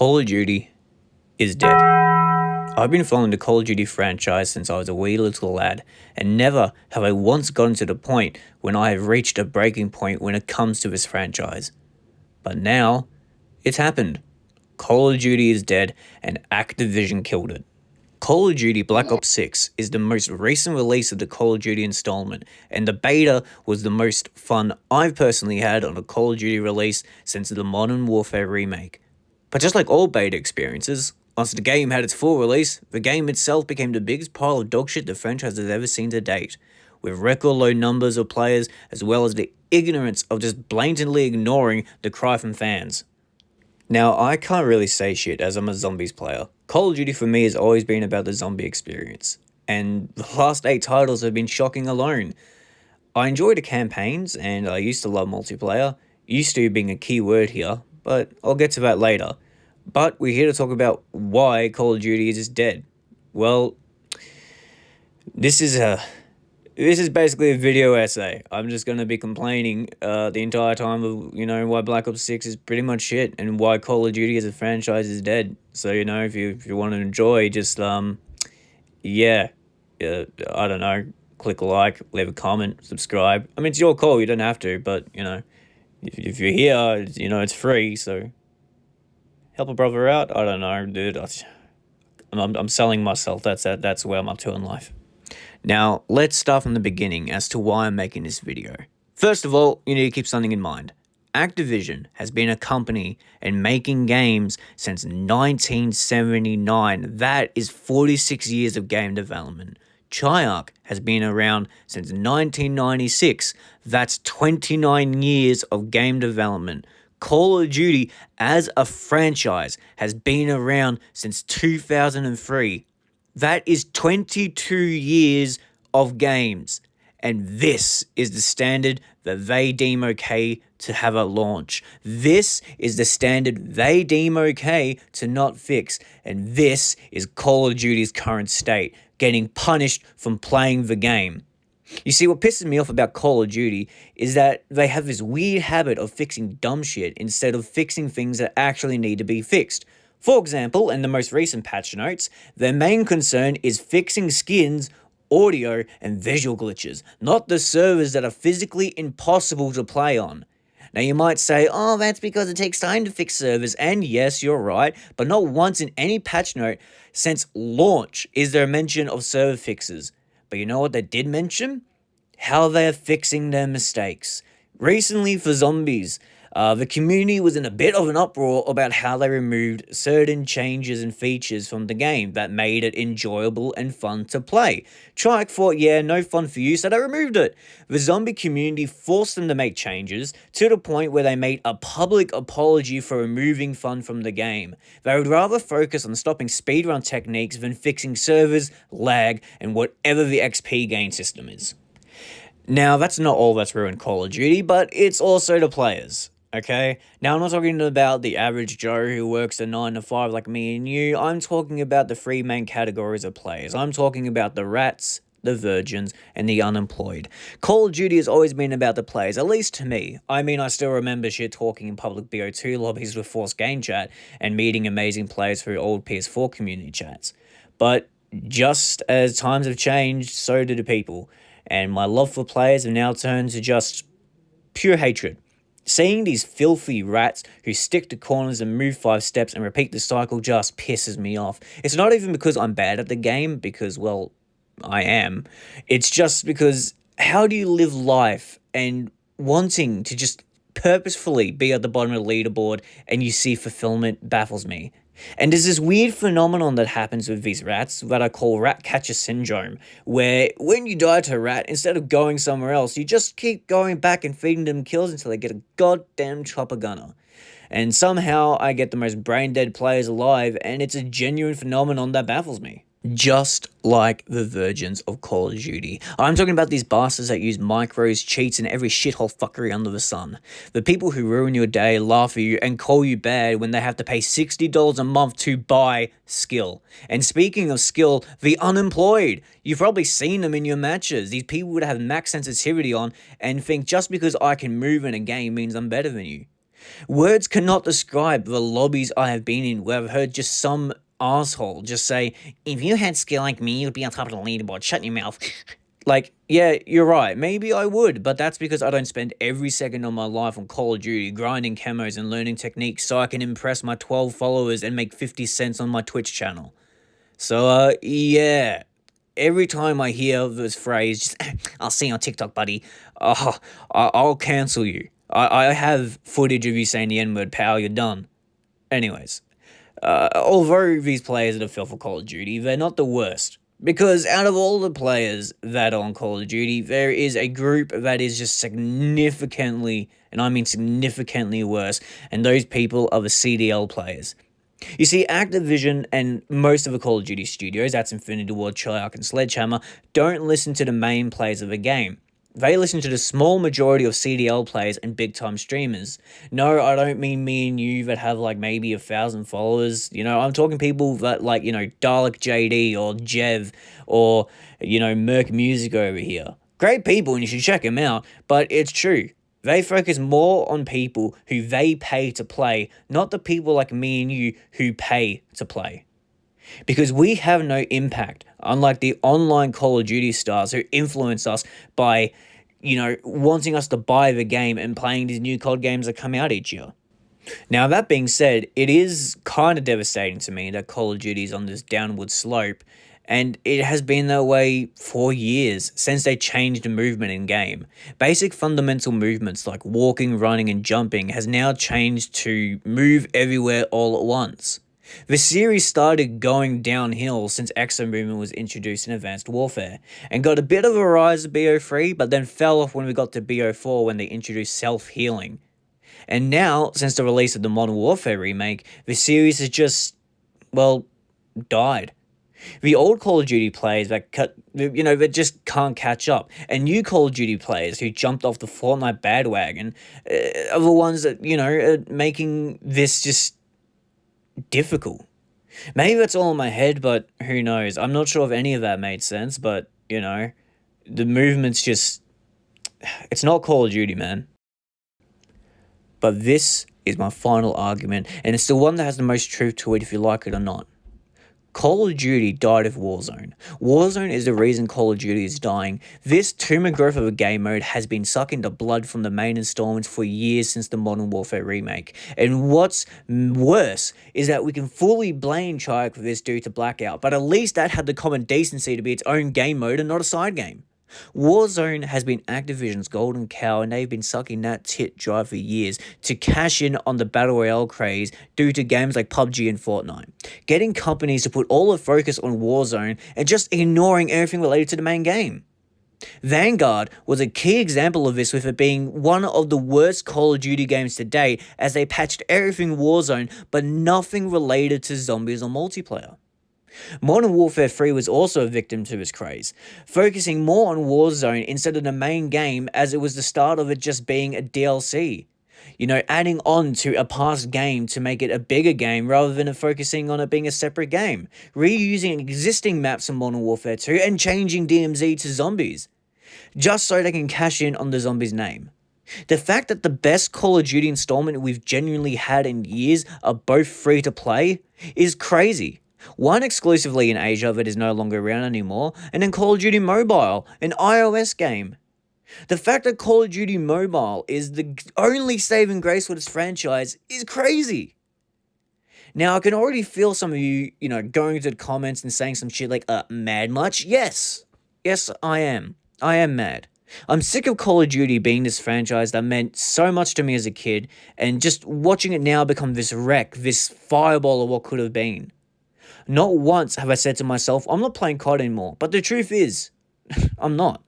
Call of Duty is dead. I've been following the Call of Duty franchise since I was a wee little lad, and never have I once gotten to the point when I have reached a breaking point when it comes to this franchise. But now, it's happened. Call of Duty is dead, and Activision killed it. Call of Duty Black Ops 6 is the most recent release of the Call of Duty installment, and the beta was the most fun I've personally had on a Call of Duty release since the Modern Warfare remake. But just like all beta experiences, once the game had its full release, the game itself became the biggest pile of dogshit the franchise has ever seen to date, with record low numbers of players as well as the ignorance of just blatantly ignoring the cry from fans. Now, I can't really say shit as I'm a zombies player. Call of Duty for me has always been about the zombie experience, and the last 8 titles have been shocking alone. I enjoy the campaigns, and I used to love multiplayer, used to being a key word here, but I'll get to that later. But we're here to talk about why Call of Duty is just dead. Well, this is basically a video essay. I'm just going to be complaining the entire time of, why Black Ops 6 is pretty much shit and why Call of Duty as a franchise is dead. So, if you want to enjoy, just, I don't know, click a like, leave a comment, subscribe. I mean, it's your call, you don't have to, but, if you're here, it's free, so help a brother out. I don't know, dude. I'm selling myself. That's where I'm up to in life. Now, let's start from the beginning as to why I'm making this video. First of all, you need to keep something in mind. Activision has been a company and making games since 1979. That is 46 years of game development. Treyarch has been around since 1996. That's 29 years of game development. Call of Duty as a franchise has been around since 2003. That is 22 years of games. And this is the standard that they deem okay to have at launch. This is the standard they deem okay to not fix. And this is Call of Duty's current state, getting punished from playing the game. You see, what pisses me off about Call of Duty is that they have this weird habit of fixing dumb shit instead of fixing things that actually need to be fixed. For example, in the most recent patch notes, their main concern is fixing skins, audio, and visual glitches, not the servers that are physically impossible to play on. Now you might say, oh, that's because it takes time to fix servers, and yes, you're right, but not once in any patch note since launch is there a mention of server fixes. But you know what they did mention? How they're fixing their mistakes. Recently for zombies, the community was in a bit of an uproar about how they removed certain changes and features from the game that made it enjoyable and fun to play. Treyarch thought, yeah, no fun for you, so they removed it. The zombie community forced them to make changes to the point where they made a public apology for removing fun from the game. They would rather focus on stopping speedrun techniques than fixing servers, lag, and whatever the XP gain system is. Now, that's not all that's ruined Call of Duty, but it's also the players. Okay, now I'm not talking about the average Joe who works a 9 to 5 like me and you. I'm talking about the 3 main categories of players. I'm talking about the rats, the virgins, and the unemployed. Call of Duty has always been about the players, at least to me. I mean, I still remember shit talking in public BO2 lobbies with Forced Game Chat and meeting amazing players through old PS4 community chats. But just as times have changed, so do the people. And my love for players have now turned to just pure hatred. Seeing these filthy rats who stick to corners and move 5 steps and repeat the cycle just pisses me off. It's not even because I'm bad at the game, because, well, I am. It's just because how do you live life and wanting to just purposefully be at the bottom of the leaderboard and you see fulfillment baffles me. And there's this weird phenomenon that happens with these rats that I call rat catcher syndrome, where when you die to a rat, instead of going somewhere else, you just keep going back and feeding them kills until they get a goddamn chopper gunner. And somehow I get the most brain-dead players alive, and it's a genuine phenomenon that baffles me. Just like the virgins of Call of Duty. I'm talking about these bastards that use micros, cheats, and every shithole fuckery under the sun. The people who ruin your day, laugh at you, and call you bad when they have to pay $60 a month to buy skill. And speaking of skill, the unemployed. You've probably seen them in your matches. These people would have max sensitivity on and think just because I can move in a game means I'm better than you. Words cannot describe the lobbies I have been in where I've heard just some asshole just say, if you had skill like me, you'd be on top of the leaderboard. Shut your mouth. Like, yeah, you're right. Maybe I would, but that's because I don't spend every second of my life on Call of Duty grinding camos and learning techniques so I can impress my 12 followers and make 50 cents on my Twitch channel. So, yeah. Every time I hear this phrase, just, I'll see you on TikTok, buddy. I'll cancel you. I have footage of you saying the N-word, pal, you're done. Anyways, although these players that have fell for Call of Duty, they're not the worst. Because out of all the players that are on Call of Duty, there is a group that is just significantly, and I mean significantly worse, and those people are the CDL players. You see, Activision and most of the Call of Duty studios, that's Infinity Ward, Treyarch, and Sledgehammer, don't listen to the main players of the game. They listen to the small majority of CDL players and big-time streamers. No, I don't mean me and you that have, like, maybe 1,000 followers. You know, I'm talking people that, like, you know, Dalek JD or Jev or, you know, Merc Music over here. Great people, and you should check them out, but it's true. They focus more on people who they pay to play, not the people like me and you who pay to play. Because we have no impact, unlike the online Call of Duty stars who influence us by, you know, wanting us to buy the game and playing these new COD games that come out each year. Now, that being said, it is kind of devastating to me that Call of Duty is on this downward slope, and it has been that way for years, since they changed the movement in game. Basic fundamental movements like walking, running, and jumping has now changed to move everywhere all at once. The series started going downhill since Exo movement was introduced in Advanced Warfare, and got a bit of a rise of BO3, but then fell off when we got to BO4 when they introduced self-healing. And now, since the release of the Modern Warfare remake, the series has just, well, died. The old Call of Duty players that just can't catch up, and new Call of Duty players who jumped off the Fortnite bandwagon are the ones that, you know, are making this just difficult. Maybe that's all in my head, but who knows? I'm not sure if any of that made sense, but, you know, the movement's just, it's not Call of Duty, man. But this is my final argument, and it's the one that has the most truth to it if you like it or not. Call of Duty died of Warzone. Warzone is the reason Call of Duty is dying. This tumor growth of a game mode has been sucking the blood from the main installments for years since the Modern Warfare remake. And what's worse is that we can fully blame Treyarch for this due to Blackout, but at least that had the common decency to be its own game mode and not a side game. Warzone has been Activision's golden cow, and they've been sucking that tit dry for years to cash in on the Battle Royale craze due to games like PUBG and Fortnite, getting companies to put all the focus on Warzone and just ignoring everything related to the main game. Vanguard was a key example of this, with it being one of the worst Call of Duty games to date, as they patched everything Warzone but nothing related to zombies or multiplayer. Modern Warfare 3 was also a victim to this craze, focusing more on Warzone instead of the main game, as it was the start of it just being a DLC. You know, adding on to a past game to make it a bigger game rather than focusing on it being a separate game, reusing existing maps in Modern Warfare 2 and changing DMZ to zombies, just so they can cash in on the zombies' name. The fact that the best Call of Duty installment we've genuinely had in years are both free to play is crazy. One exclusively in Asia that is no longer around anymore, and then Call of Duty Mobile, an iOS game. The fact that Call of Duty Mobile is the only saving grace for this franchise is crazy. Now, I can already feel some of you, going into the comments and saying some shit like, mad much? Yes. Yes, I am. I am mad. I'm sick of Call of Duty being this franchise that meant so much to me as a kid, and just watching it now become this wreck, this fireball of what could have been. Not once have I said to myself, I'm not playing COD anymore. But the truth is, I'm not.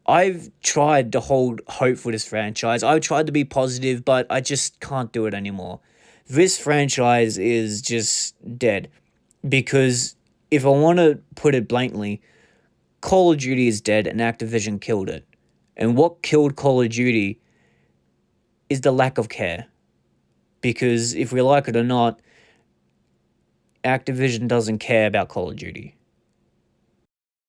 I've tried to hold hope for this franchise. I've tried to be positive, but I just can't do it anymore. This franchise is just dead. Because if I want to put it blankly, Call of Duty is dead and Activision killed it. And what killed Call of Duty is the lack of care. Because if we like it or not, Activision doesn't care about Call of Duty.